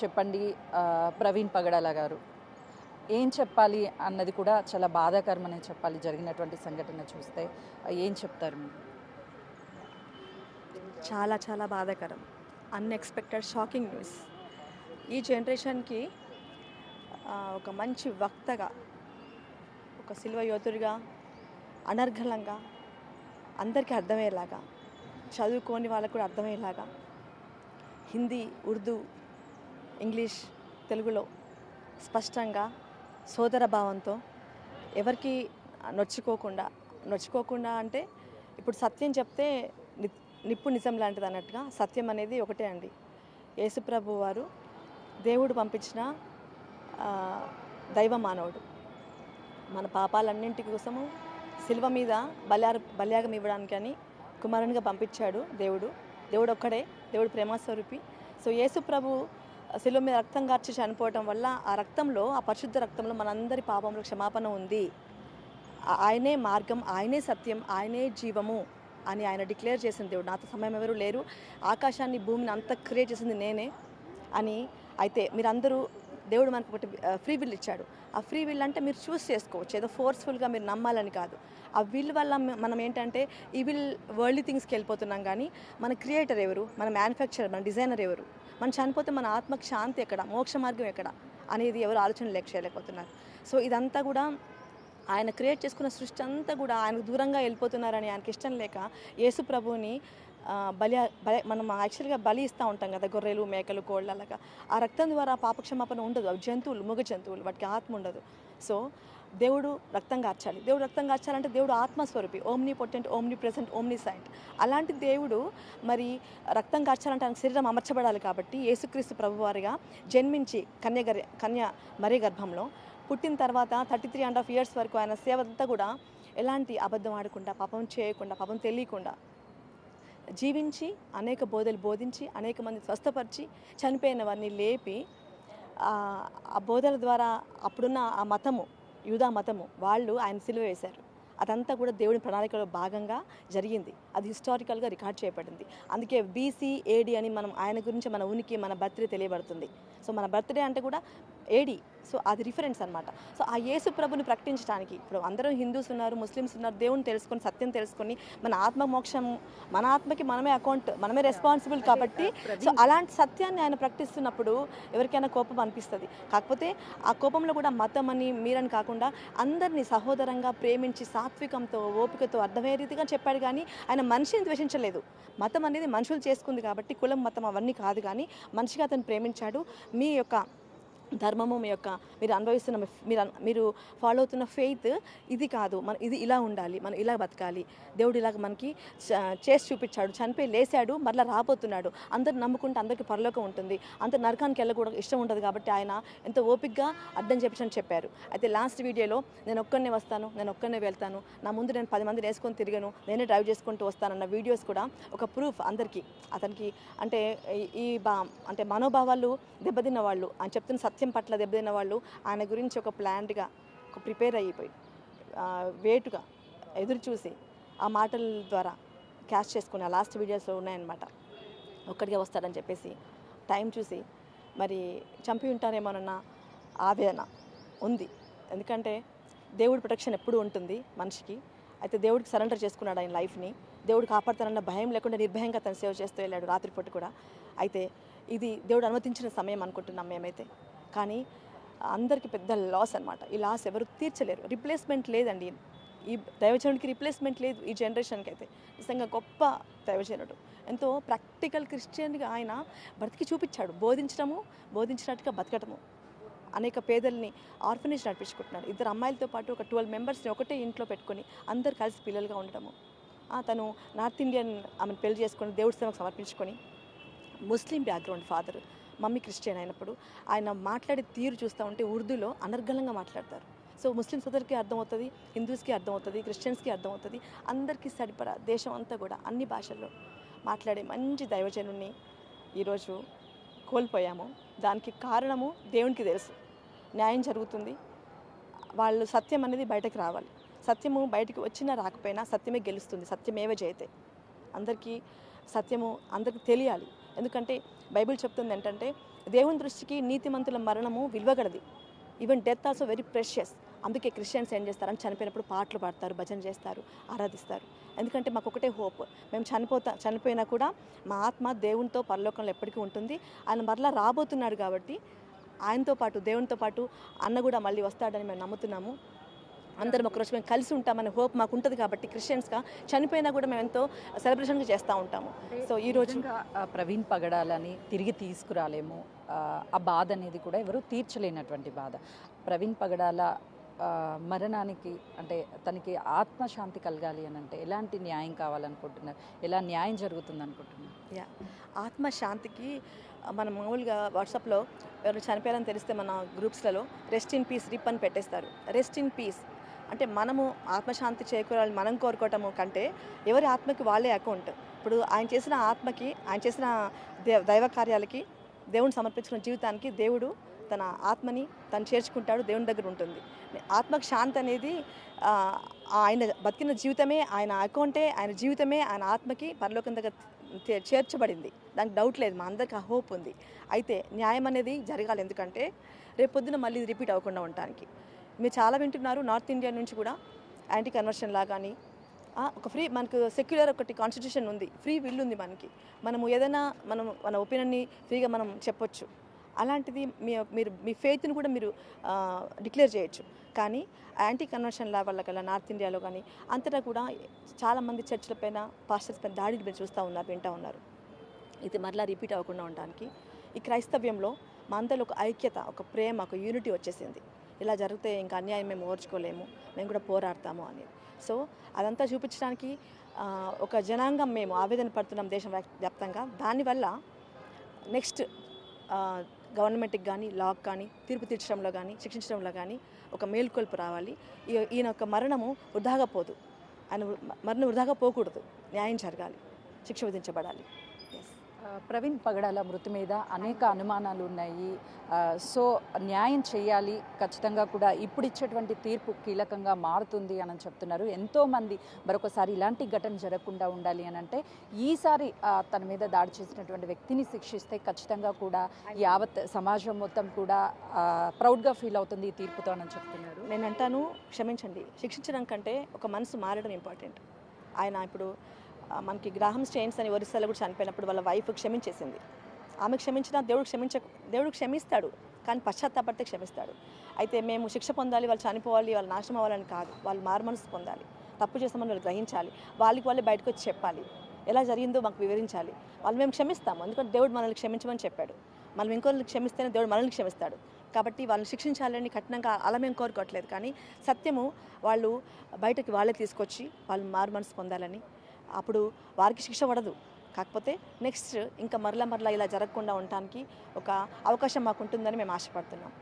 చెప్పండి ప్రవీణ్ పగడాల గారు. ఏం చెప్పాలి అన్నది కూడా చాలా బాధాకరమనే చెప్పాలి. జరిగినటువంటి సంఘటన చూస్తే ఏం చెప్తారు మీరు? చాలా చాలా బాధాకరం. Unexpected shocking news. ఈ జనరేషన్కి ఒక మంచి వక్తగా, ఒక సిల్వ యోధుడిగా, అనర్గళంగా, అందరికీ అర్థమయ్యేలాగా, చదువుకోని వాళ్ళకు కూడా అర్థమయ్యేలాగా హిందీ, ఉర్దూ, ఇంగ్లీష్, తెలుగులో స్పష్టంగా సోదర భావంతో ఎవరికి నొచ్చుకోకుండా అంటే ఇప్పుడు సత్యం చెప్తే నిప్పు నిజం లాంటిది అన్నట్టుగా సత్యం అనేది ఒకటే అండి. యేసుప్రభు వారు దేవుడు పంపించిన దైవ మానవుడు. మన పాపాలన్నింటి కోసము శిల్వ మీద బల్యాగం ఇవ్వడానికని కుమారునిగా పంపించాడు దేవుడు ఒక్కడే, దేవుడు ప్రేమస్వరూపి. సో యేసుప్రభు శిలువ మీద రక్తం కార్చి చనిపోవటం వల్ల ఆ రక్తంలో, ఆ పరిశుద్ధ రక్తంలో మనందరి పాపంలో క్షమాపణ ఉంది. ఆయనే మార్గం, ఆయనే సత్యం, ఆయనే జీవము అని ఆయన డిక్లేర్ చేసిన దేవుడు. నాతో సమయం ఎవరు లేరు, ఆకాశాన్ని భూమిని అంతా క్రియేట్ చేసింది నేనే అని. అయితే మీరందరూ, దేవుడు మనకు ఒకటి ఫ్రీ విల్ ఇచ్చాడు. ఆ ఫ్రీ విల్ అంటే మీరు చూస్ చేసుకోవచ్చు, ఏదో ఫోర్స్ఫుల్గా మీరు నమ్మాలని కాదు. ఆ విల్ వల్ల మనం ఏంటంటే ఈ విల్ వరల్డ్లీ థింగ్స్కి వెళ్ళిపోతున్నాం. కానీ మన క్రియేటర్ ఎవరు, మన మ్యానుఫ్యాక్చరర్, మన డిజైనర్ ఎవరు, మనం చనిపోతే మన ఆత్మకు శాంతి ఎక్కడ, మోక్ష మార్గం ఎక్కడ అనేది ఎవరు ఆలోచన చేయలేకపోతున్నారు. సో ఇదంతా కూడా ఆయన క్రియేట్ చేసుకున్న సృష్టి అంతా కూడా ఆయనకు దూరంగా వెళ్ళిపోతున్నారని ఆయనకి ఇష్టం లేక యేసు ప్రభువుని మనం యాక్చువల్గా బలి ఇస్తూ ఉంటాం కదా, గొర్రెలు, మేకలు, కోళ్ళు. అలాగా ఆ రక్తం ద్వారా పాపక్షమాపణ ఉండదు. అవి జంతువులు, మూగ జంతువులు, వాటికి ఆత్మ ఉండదు. సో దేవుడు రక్తం కార్చాలి. దేవుడు రక్తం కార్చాలంటే దేవుడు ఆత్మస్వరూపి, omnipotent, omnipresent, omniscient. అలాంటి దేవుడు మరి రక్తం కార్చాలంటే ఆయన శరీరం అమర్చబడాలి. కాబట్టి యేసుక్రీస్తు ప్రభువారిగా జన్మించి కన్య మరీ గర్భంలో పుట్టిన తర్వాత 33.5 years వరకు ఆయన సేవ అంతా కూడా ఎలాంటి అబద్ధం ఆడకుండా, పాపం చేయకుండా, పాపం తెలియకుండా జీవించి అనేక బోధలు బోధించి అనేక మంది స్వస్థపరిచి చనిపోయిన వారిని లేపి ఆ బోధల ద్వారా అప్పుడున్న ఆ మతము, యూదా మతము, వాళ్ళు ఆయన సిలువ వేశారు. అదంతా కూడా దేవుని ప్రణాళికలో భాగంగా జరిగింది. అది హిస్టారికల్గా రికార్డ్ చేయబడింది. అందుకే BC AD అని మనం ఆయన గురించి మన ఉనికి, మన బర్త్డే తెలియబడుతుంది. సో మన బర్త్డే అంటే కూడా AD. సో అది రిఫరెన్స్ అనమాట. సో ఆ యేసు ప్రభుని ప్రకటించడానికి ఇప్పుడు అందరూ హిందూస్ ఉన్నారు, ముస్లిమ్స్ ఉన్నారు. దేవుని తెలుసుకొని, సత్యం తెలుసుకొని, మన ఆత్మ మోక్షం, మన ఆత్మకి మనమే రెస్పాన్సిబుల్. కాబట్టి సో అలాంటి సత్యాన్ని ఆయన ప్రకటిస్తున్నప్పుడు ఎవరికైనా కోపం అనిపిస్తుంది. కాకపోతే ఆ కోపంలో కూడా మతం అని, మీరని కాకుండా అందరినీ సహోదరంగా ప్రేమించి సాత్వికంతో, ఓపికతో అర్థమయ్యే రీతిగా చెప్పాడు. కానీ ఆయన మనిషిని ద్వేషించలేదు. మతం అనేది మనుషులు చేసుకుంది కాబట్టి కులం, మతం అవన్నీ కాదు. కానీ మనిషిగా అతను ప్రేమించాడు. మీ యొక్క ధర్మము, మీ యొక్క మీరు అనుభవిస్తున్న, మీరు ఫాలో అవుతున్న ఫెయిత్ ఇది కాదు, ఇది ఇలా ఉండాలి, మనం ఇలా బతకాలి. దేవుడు ఇలాగ మనకి చేసి చూపించాడు, చనిపోయి లేశాడు, మరలా రాబోతున్నాడు. అందరు నమ్ముకుంటే అందరికీ పరలోకం ఉంటుంది, అందరు నరకానికి వెళ్ళకూడదు, ఇష్టం ఉంటుంది. కాబట్టి ఆయన ఎంతో ఓపికగా అర్థం చేపించని చెప్పారు. అయితే లాస్ట్ వీడియోలో నేను ఒక్కనే వస్తాను, నేను ఒక్కనే వెళ్తాను, నా ముందు నేను 10 మందిని వేసుకొని తిరిగాను, నేనే డ్రైవ్ చేసుకుంటూ వస్తానన్న వీడియోస్ కూడా ఒక ప్రూఫ్ అందరికీ. అతనికి అంటే అంటే మనోభావాలు దెబ్బతిన్న వాళ్ళు, ఆయన చెప్తున్న సత్యం పట్ల దెబ్బతిన్న వాళ్ళు ఆయన గురించి ఒక ప్లాన్డ్గా, ఒక ప్రిపేర్ అయిపోయి వేటుగా ఎదురు చూసి ఆ మాటల ద్వారా క్యాష్ చేసుకుని ఆ లాస్ట్ వీడియోస్లో ఉన్నాయన్నమాట. ఒక్కడిగా వస్తాడని చెప్పేసి టైం చూసి మరి చంపి ఉంటారేమోనన్న ఆవేదన ఉంది. ఎందుకంటే దేవుడి ప్రొటెక్షన్ ఎప్పుడూ ఉంటుంది మనిషికి. అయితే దేవుడికి సరెండర్ చేసుకున్నాడు ఆయన లైఫ్ని. దేవుడు కాపాడుతానన్న భయం లేకుండా నిర్భయంగా తను సేవ చేస్తూ వెళ్ళాడు రాత్రిపూట కూడా. అయితే ఇది దేవుడు అనుమతించిన సమయం అనుకుంటున్నాం మేమైతే. కానీ అందరికీ పెద్ద లాస్ అనమాట. ఈ లాస్ ఎవరు తీర్చలేరు. రిప్లేస్మెంట్ లేదండి. ఈ దైవజనుడికి రిప్లేస్మెంట్ లేదు ఈ జనరేషన్కి. అయితే నిజంగా గొప్ప దైవజనుడు. ఎంతో ప్రాక్టికల్ క్రిస్టియన్గా ఆయన బ్రతికి చూపించాడు. బోధించినట్టుగా బతకటము. అనేక పేదల్ని ఆర్ఫనేజ్ నడిపించుకుంటున్నాడు. 2 అమ్మాయిలతో పాటు ఒక 12 మెంబర్స్ని ఒకటే ఇంట్లో పెట్టుకొని అందరు కలిసి పిల్లలుగా ఉండటము. తను నార్త్ ఇండియన్ ఆమెను పెళ్లి చేసుకొని దేవుడి సేవకు సమర్పించుకొని, ముస్లిం బ్యాక్గ్రౌండ్ ఫాదర్, మమ్మీ క్రిస్టియన్ అయినప్పుడు ఆయన మాట్లాడే తీరు చూస్తూ ఉంటే ఉర్దూలో అనర్గళంగా మాట్లాడతారు. సో ముస్లిం సోదరికి అర్థమవుతుంది, హిందూస్కి అర్థమవుతుంది, క్రిస్టియన్స్కి అర్థమవుతుంది. అందరికీ సరిపడా దేశం అంతా కూడా అన్ని భాషల్లో మాట్లాడే మంచి దైవజనుని ఈరోజు కోల్పోయాము. దానికి కారణము దేవునికి తెలుసు. న్యాయం జరుగుతుంది, వాళ్ళు సత్యం అనేది బయటకు రావాలి. సత్యము బయటకు వచ్చినా రాకపోయినా సత్యమే గెలుస్తుంది. సత్యమేవ జయతే. అందరికీ సత్యము అందరికీ తెలియాలి. ఎందుకంటే బైబిల్ చెప్తుంది ఏంటంటే దేవుని దృష్టికి నీతిమంతుల మరణము విలువగలది. Even death also very precious. అందుకే క్రిస్టియన్స్ ఏం చేస్తారని చనిపోయినప్పుడు పాటలు పాడతారు, భజన చేస్తారు, ఆరాధిస్తారు. ఎందుకంటే మాకు ఒకటే హోప్, మేము చనిపోయినా కూడా మా ఆత్మ దేవునితో పరలోకంలో ఎప్పటికీ ఉంటుంది. ఆయన మరలా రాబోతున్నాడు కాబట్టి ఆయనతో పాటు దేవునితో పాటు అన్న కూడా మళ్ళీ వస్తాడని మేము నమ్ముతున్నాము. అందరం ఒకరోజు మేము కలిసి ఉంటామనే హోప్ మాకు ఉంటుంది కాబట్టి క్రిస్టియన్స్గా చనిపోయినా కూడా మేము ఎంతో సెలబ్రేషన్గా చేస్తూ ఉంటాము. సో ఈరోజు ప్రవీణ్ పగడాలని తిరిగి తీసుకురాలేము, ఆ బాధ అనేది కూడా ఎవరు తీర్చలేనటువంటి బాధ. ప్రవీణ్ పగడాల మరణానికి అంటే తనకి ఆత్మశాంతి కలగాలి అని అంటే ఎలాంటి న్యాయం కావాలనుకుంటున్నారు, ఎలా న్యాయం జరుగుతుంది అనుకుంటున్నారు? ఆత్మశాంతికి మనం మామూలుగా వాట్సాప్లో ఎవరు చనిపోయారని తెలిస్తే మన గ్రూప్స్లలో రెస్ట్ ఇన్ పీస్ రిప్ అని పెట్టేస్తారు. రెస్ట్ ఇన్ పీస్ అంటే మనము ఆత్మశాంతి చేకూరాలని మనం కోరుకోవటము కంటే ఎవరి ఆత్మకి వాళ్ళే అకౌంట్. ఇప్పుడు ఆయన చేసిన ఆత్మకి, ఆయన చేసిన దైవ కార్యాలకి, దేవుని సమర్పించుకున్న జీవితానికి దేవుడు తన ఆత్మని తను చేర్చుకుంటాడు, దేవుని దగ్గర ఉంటుంది. ఆత్మకు శాంతి అనేది ఆయన బతికిన జీవితమే, ఆయన అకౌంటే, ఆయన జీవితమే ఆయన ఆత్మకి పరలోకం దగ్గర చేర్చబడింది. దానికి డౌట్ లేదు, మా అందరికి ఆ హోప్ ఉంది. అయితే న్యాయం అనేది జరగాలి, ఎందుకంటే రేపొద్దున మళ్ళీ రిపీట్ అవ్వకుండా ఉండటానికి. మీరు చాలా వింటున్నారు, నార్త్ ఇండియా నుంచి కూడా యాంటీ కన్వర్షన్ లా కానీ ఒక ఫ్రీ, మనకు సెక్యులర్ ఒకటి కాన్స్టిట్యూషన్ ఉంది, ఫ్రీ విల్ ఉంది మనకి. మనము ఏదైనా మన ఒపీనియన్ని ఫ్రీగా మనం చెప్పొచ్చు. అలాంటిది మీరు మీ ఫెయిత్ని కూడా మీరు డిక్లేర్ చేయొచ్చు. కానీ యాంటీ కన్వర్షన్ లా వల్ల కల్లా నార్త్ ఇండియాలో కానీ అంతటా కూడా చాలామంది చర్చిల పైన, పాస్టర్స్ పైన దాడిని మీరు చూస్తూ ఉన్నారు, వింటూ ఉన్నారు. ఇది మరలా రిపీట్ అవ్వకుండా ఉండడానికి ఈ క్రైస్తవ్యంలో మా అందరిలో ఒక ఐక్యత, ఒక ప్రేమ, ఒక యూనిటీ వచ్చేసింది. ఇలా జరిగితే ఇంకా అన్యాయం మేము ఓర్చుకోలేము, మేము కూడా పోరాడతాము అనేది. సో అదంతా చూపించడానికి ఒక జనాంగం మేము ఆవేదన పడుతున్నాం దేశం వ్యాప్తంగా. దానివల్ల నెక్స్ట్ గవర్నమెంట్కి కానీ, లాకి కానీ, తీర్పు తీర్చడంలో కానీ, శిక్షించడంలో కానీ ఒక మేల్కొల్పు రావాలి. ఈయన యొక్క మరణము వృధాగా పోదు, ఆయన మరణం వృధాగా పోకూడదు, న్యాయం జరగాలి, శిక్ష విధించబడాలి. ప్రవీణ్ పగడాల మృతి మీద అనేక అనుమానాలు ఉన్నాయి. సో న్యాయం చేయాలి, ఖచ్చితంగా కూడా ఇప్పుడు ఇచ్చేటువంటి తీర్పు కీలకంగా మారుతుంది అని చెప్తున్నారు ఎంతోమంది. మరొకసారి ఇలాంటి ఘటన జరగకుండా ఉండాలి అని అంటే ఈసారి తన మీద దాడి చేసినటువంటి వ్యక్తిని శిక్షిస్తే ఖచ్చితంగా కూడా యావత్ సమాజం మొత్తం కూడా ప్రౌడ్గా ఫీల్ అవుతుంది ఈ తీర్పుతో అని చెప్తున్నారు. నేను అంటాను, క్షమించండి, శిక్షించడం కంటే ఒక మనసు మారడం ఇంపార్టెంట్. ఆయన ఇప్పుడు మనకి గ్రాహం స్టెయిన్స్ అని ఒరిస్సాలో కూడా చనిపోయినప్పుడు వాళ్ళ వైఫ్ క్షమించేసింది. ఆమె క్షమించినా దేవుడు క్షమిస్తాడు, కానీ పశ్చాత్తాపడితే క్షమిస్తాడు. అయితే మేము శిక్ష పొందాలి, వాళ్ళు చనిపోవాలి, వాళ్ళు నాశనం అవ్వాలని కాదు, వాళ్ళు మారుమనసు పొందాలి, తప్పు చేస్తామని వాళ్ళు గ్రహించాలి, వాళ్ళే బయటకు వచ్చి చెప్పాలి, ఎలా జరిగిందో మాకు వివరించాలి. వాళ్ళు మేము క్షమిస్తాము, ఎందుకంటే దేవుడు మనల్ని క్షమించమని చెప్పాడు. మనం ఇంకోళ్ళని క్షమిస్తేనే దేవుడు మనల్ని క్షమిస్తాడు. కాబట్టి వాళ్ళని శిక్షించాలని కఠినంగా అలా మేము కోరుకోవట్లేదు, కానీ సత్యము వాళ్ళు బయటకి వాళ్ళే తీసుకొచ్చి వాళ్ళు మారుమనసు పొందాలని. అప్పుడు వారికి శిక్ష పడదు, కాకపోతే నెక్స్ట్ ఇంకా మరలా ఇలా జరగకుండా ఉండటానికి ఒక అవకాశం మాకు ఉంటుందని మేము ఆశపడుతున్నాం.